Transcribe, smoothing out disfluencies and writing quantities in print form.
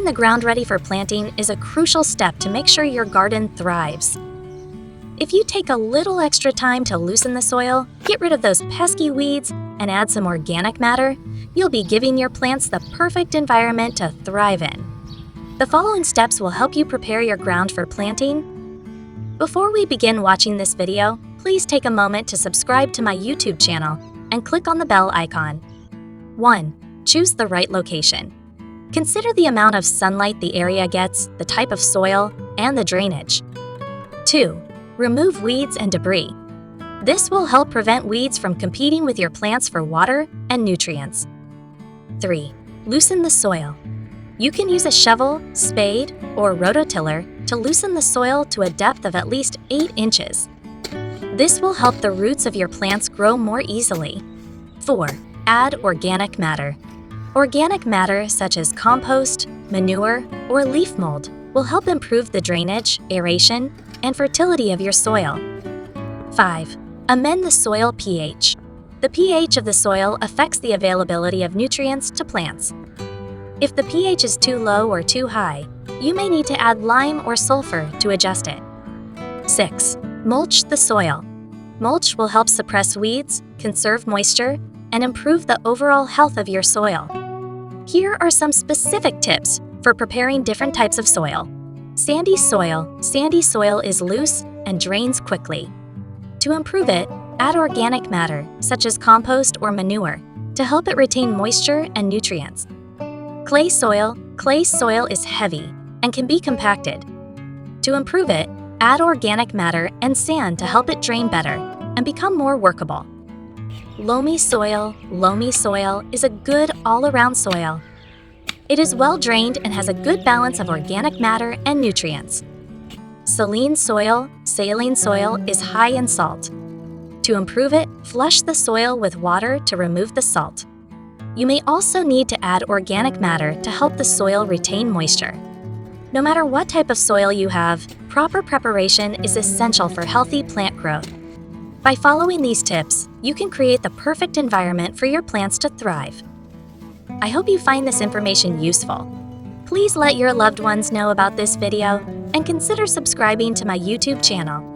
Getting the ground ready for planting is a crucial step to make sure your garden thrives. If you take a little extra time to loosen the soil, get rid of those pesky weeds, and add some organic matter, you'll be giving your plants the perfect environment to thrive in. The following steps will help you prepare your ground for planting. Before we begin watching this video, please take a moment to subscribe to my YouTube channel and click on the bell icon. 1. Choose the right location. Consider the amount of sunlight the area gets, the type of soil, and the drainage. 2. Remove weeds and debris. This will help prevent weeds from competing with your plants for water and nutrients. 3. Loosen the soil. You can use a shovel, spade, or rototiller to loosen the soil to a depth of at least 8 inches. This will help the roots of your plants grow more easily. 4. Add organic matter. Organic matter such as compost, manure, or leaf mold will help improve the drainage, aeration, and fertility of your soil. 5. Amend the soil pH. The pH of the soil affects the availability of nutrients to plants. If the pH is too low or too high, you may need to add lime or sulfur to adjust it. 6. Mulch the soil. Mulch will help suppress weeds, conserve moisture, and improve the overall health of your soil. Here are some specific tips for preparing different types of soil. Sandy soil. Sandy soil is loose and drains quickly. To improve it, add organic matter, such as compost or manure, to help it retain moisture and nutrients. Clay soil. Clay soil is heavy and can be compacted. To improve it, add organic matter and sand to help it drain better and become more workable. Loamy soil. Loamy soil is a good all-around soil. It is well drained and has a good balance of organic matter and nutrients. Saline soil. Saline soil is high in salt. To improve it, flush the soil with water to remove the salt. You may also need to add organic matter to help the soil retain moisture. No matter what type of soil you have, proper preparation is essential for healthy plant growth. By following these tips, you can create the perfect environment for your plants to thrive. I hope you find this information useful. Please let your loved ones know about this video and consider subscribing to my YouTube channel.